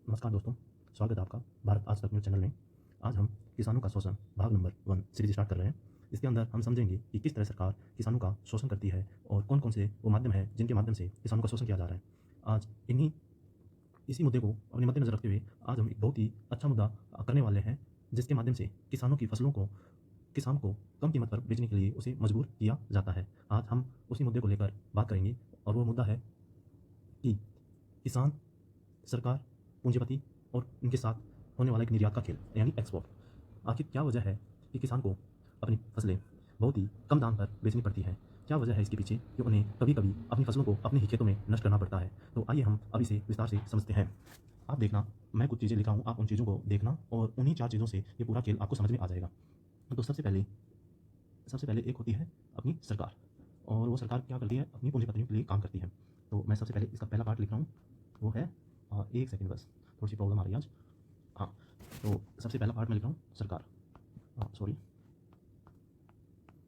नमस्कार दोस्तों, स्वागत है आपका भारत आज तक न्यूज़ चैनल में। आज हम किसानों का शोषण भाग नंबर 1 सीरीज स्टार्ट कर रहे हैं। इसके अंदर हम समझेंगे कि किस तरह सरकार किसानों का शोषण करती है और कौन-कौन से वो माध्यम हैं जिनके माध्यम से किसानों का शोषण किया जा रहा है। आज इसी मुद्दे को अपने मद्देनज़र रखते हुए आज हम एक बहुत ही अच्छा मुद्दा करने वाले हैं, जिसके माध्यम से किसानों की फसलों को किसान को कम कीमत पर बेचने के लिए उसे मजबूर किया जाता है। आज हम उसी मुद्दे को लेकर बात करेंगे और वो मुद्दा है कि किसान, सरकार, पूंजीपति और इनके साथ होने वाला एक निर्यात का खेल यानी एक्सपोर्ट। आखिर क्या वजह है कि किसान को अपनी फसलें बहुत ही कम दाम पर बेचनी पड़ती हैं? क्या वजह है इसके पीछे कि उन्हें कभी-कभी अपनी फसलों को अपने ही खेतों में नष्ट करना पड़ता है? तो आइए हम अब इसे विस्तार से समझते हैं। आप देखना, मैं कुछ चीज़ें लिखा हूँ, आप उन चीज़ों को देखना और उन्हीं 4 चीज़ों से ये पूरा खेल आपको समझ में आ जाएगा। तो सबसे पहले एक होती है अपनी सरकार, और वो सरकार क्या करती है? अपनी पूंजीपतियों के लिए काम करती है। तो मैं सबसे पहले इसका पहला पार्ट लिख रहा हूँ, वो है 1 सेकंड बस, थोड़ी-सी प्रॉब्लम आ रही है आज। हाँ, तो सबसे पहला पार्ट मैं लिख रहा हूँ सरकार। सॉरी,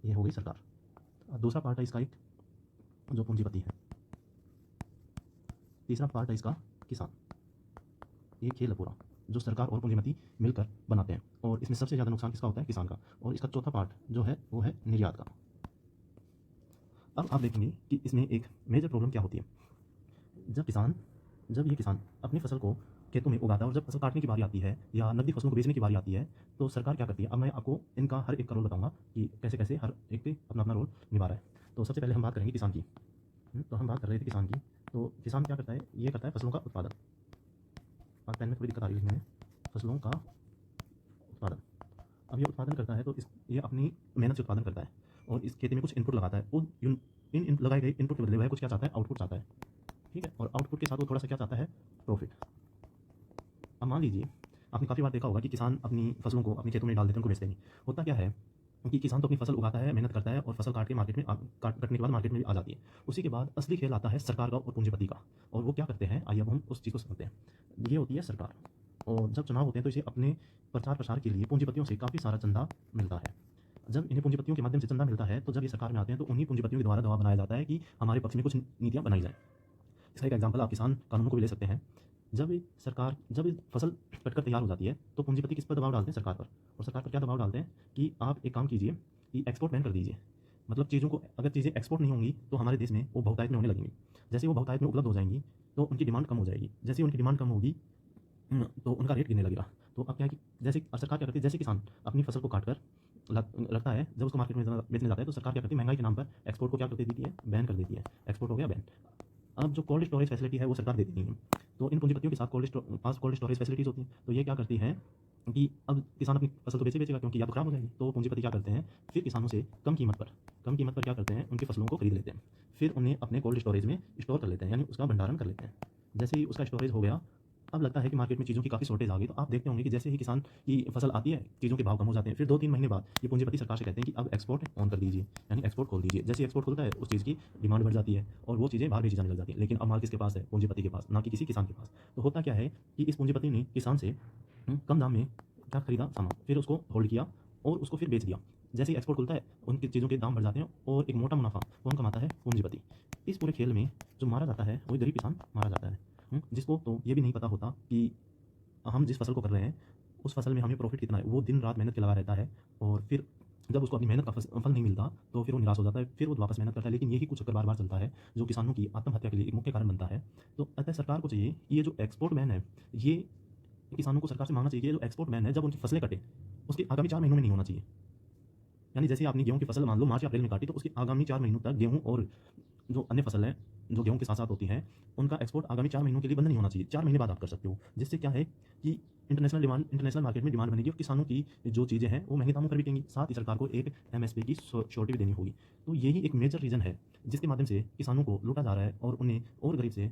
ये हो गई सरकार। दूसरा पार्ट है इसका एक जो पूंजीपति है। तीसरा पार्ट है इसका किसान। ये खेल है पूरा जो सरकार और पूंजीपति मिलकर बनाते हैं, और इसमें सबसे ज़्यादा नुकसान किसका होता है? किसान का। और इसका चौथा पार्ट जो है वो है निर्यात का। अब आप देखेंगे कि इसमें एक मेजर प्रॉब्लम क्या होती है। जब ये किसान अपनी फसल को खेतों में उगाता है और जब फसल काटने की बारी आती है या नकदी फसलों को बेचने की बारी आती है, तो सरकार क्या करती है? अब मैं आपको इनका हर एक का रोल बताऊंगा कि कैसे-कैसे हर एक अपना अपना रोल निभा रहा है। तो सबसे पहले हम बात करेंगे किसान की। तो हम बात कर रहे थे किसान की। तो किसान क्या करता है? ये करता है फसलों का उत्पादन। आज पेन में थोड़ी दिक्कत आ रही है लिखने में। फसलों का उत्पादन। अब ये उत्पादन करता है तो ये अपनी मेहनत से उत्पादन करता है और इस खेती में कुछ इनपुट लगाता है। इन लगाए गए इनपुट के बदले वह कुछ क्या चाहता है? आउटपुट चाहता है। ठीक है, और आउटपुट के साथ वो थोड़ा सा क्या चाहता है? प्रॉफिट। अब मान लीजिए, आपने काफ़ी बार देखा होगा कि किसान अपनी फसलों को अपने खेतों में डाल देते हैं, उनको बेचते नहीं। होता क्या है कि किसान तो अपनी फसल उगाता है, मेहनत करता है और फसल काट के मार्केट में कटने के बाद मार्केट में भी आ जाती है। उसी के बाद असली खेल आता है सरकार का और पूंजीपति का। और वो क्या करते हैं? आइए अब हम उस चीज़ को समझते हैं। ये होती है सरकार, और जब चुनाव होते हैं तो इसे अपने प्रचार प्रसार के लिए पूंजीपतियों से काफ़ी सारा चंदा मिलता है। जब इन्हें पूंजीपतियों के माध्यम से चंदा मिलता है, तो जब ये सरकार में आते हैं तो उन्हीं पूंजीपतियों के द्वारा दबाव बनाया जाता है कि हमारे पक्ष में कुछ नीतियाँ बनाई जाए। इसका एक एग्जाम्पल आप किसान कानूनों को भी ले सकते हैं। जब ये फसल कटकर तैयार हो जाती है तो पूंजीपति किस पर दबाव डालते हैं? सरकार पर। और सरकार पर क्या दबाव डालते हैं कि आप एक काम कीजिए कि एक्सपोर्ट बैन कर दीजिए। मतलब चीज़ों को, अगर चीज़ें एक्सपोर्ट नहीं होंगी तो हमारे देश में वो बहुतायत में होने लगेंगी। जैसे वो बहुतायत में उपलब्ध हो जाएंगी तो उनकी डिमांड कम हो जाएगी। जैसे उनकी डिमांड कम होगी तो उनका रेट गिरने लगेगा। तो अब क्या है कि जैसे सरकार क्या करती है? जैसे किसान अपनी फसल को काट कर रखता है, जब उसको मार्केट में बेचने जाता है तो सरकार क्या करती है? महंगाई के नाम पर एक्सपोर्ट को क्या कर देती है? बैन कर देती है। एक्सपोर्ट हो गया बैन। अब जो कोल्ड स्टोरेज फैसिलिटी है वो सरकार देती नहीं है। तो इन पूंजीपतियों के साथ कोल्ड स्टोरेज फैसिलिटीज होती हैं। तो ये क्या करती हैं कि अब किसान अपनी फसल तो बेचेगा क्योंकि या तो खराब हो जाएगी। तो पूंजीपति क्या करते हैं? फिर किसानों से कम कीमत पर क्या करते हैं? उनकी फसलों को खरीद लेते हैं। फिर उन्हें अपने कोल्ड स्टोरेज में स्टोर कर लेते हैं, यानी उसका भंडारण कर लेते हैं। जैसे ही उसका स्टोरेज हो गया, अब लगता है कि मार्केट में चीज़ों की काफ़ी शॉर्टेज आ गई। तो आप देखते होंगे कि जैसे ही किसान की फसल आती है, चीज़ों के भाव कम हो जाते हैं। फिर 2-3 महीने बाद ये पूंजीपति सरकार से कहते हैं कि अब एक्सपोर्ट ऑन कर दीजिए, यानी एक्सपोर्ट खोल दीजिए। जैसे एक्सपोर्ट खुलता है उस चीज़ की डिमांड बढ़ जाती है और वो चीज़ें बाहर भेजी जाने लग जाती हैं। लेकिन अब माल किसके पास है? पूंजीपति के पास, ना कि किसी किसान के पास। तो होता क्या है कि इस पूंजीपति ने किसान से कम दाम में क्या खरीदा? सामान, फिर उसको होल्ड किया और उसको फिर बेच दिया। जैसे ही एक्सपोर्ट खुलता है उनकी चीज़ों के दाम बढ़ जाते हैं और एक मोटा मुनाफा कौन कमाता है? पूंजीपति। इस पूरे खेल में जो मारा जाता है वही गरीब किसान मारा जाता है, जिसको तो ये भी नहीं पता होता कि हम जिस फसल को कर रहे हैं उस फसल में हमें प्रॉफिट कितना है। वो दिन रात मेहनत के लगा रहता है और फिर जब उसको अपनी मेहनत का फल नहीं मिलता तो फिर वो निराश हो जाता है, फिर वो वापस मेहनत करता है। लेकिन यही कुछ चक्कर बार-बार चलता है जो किसानों की आत्महत्या के लिए एक मुख्य कारण बनता है। तो अतः सरकार को चाहिए कि ये जो एक्सपोर्ट बैन है, ये किसानों को सरकार से मांगना चाहिए कि ये जो एक्सपोर्ट बैन है जब उनकी फसलें कटे उसके आगामी 4 महीनों में नहीं होना चाहिए। यानी जैसे आपने गेहूँ की फसल मान लो मार्च या अप्रैल में काटी, तो उसके आगामी 4 महीनों तक गेहूँ और जो अन्य फसल है जो गेहूँ के साथ-साथ होती हैं, उनका एक्सपोर्ट आगामी 4 महीनों के लिए बंद नहीं होना चाहिए। 4 महीने बाद आप कर सकते हो। जिससे क्या है कि इंटरनेशनल मार्केट में डिमांड बनेगी और किसानों की जो चीज़ें हैं वो महँगे दामों पर बिकेंगी। साथ ही सरकार को एक एमएसपी की श्योरिटी भी देनी होगी। तो यही एक मेजर रीज़न है जिसके माध्यम से किसानों को लूटा जा रहा है और उन्हें और गरीब से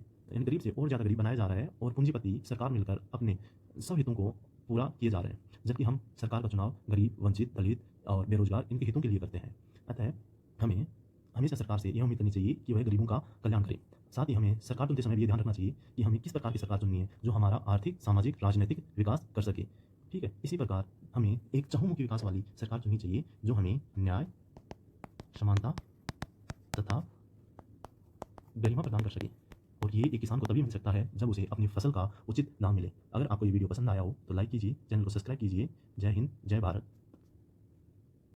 और ज़्यादा गरीब बनाया जा रहा है और पूंजीपति सरकार मिलकर अपने सब हितों को पूरा किए जा रहे हैं। जबकि हम सरकार का चुनाव गरीब, वंचित, दलित और बेरोजगार इनके हितों के लिए करते हैं। अतः हमें हमेशा सरकार से यह उम्मीद करनी चाहिए कि वह गरीबों का कल्याण करे। साथ ही हमें सरकार चुनते समय भी ये ध्यान रखना चाहिए कि हमें किस प्रकार की सरकार चुननी है जो हमारा आर्थिक, सामाजिक, राजनीतिक विकास कर सके। ठीक है? इसी प्रकार हमें एक चहुमुखी विकास वाली सरकार चुननी चाहिए जो हमें न्याय, समानता तथा गरिमा प्रदान कर सके। और ये एक किसान को तभी मिल सकता है जब उसे अपनी फसल का उचित दाम मिले। अगर आपको ये वीडियो पसंद आया हो तो लाइक कीजिए, चैनल को सब्सक्राइब कीजिए। जय हिंद, जय भारत।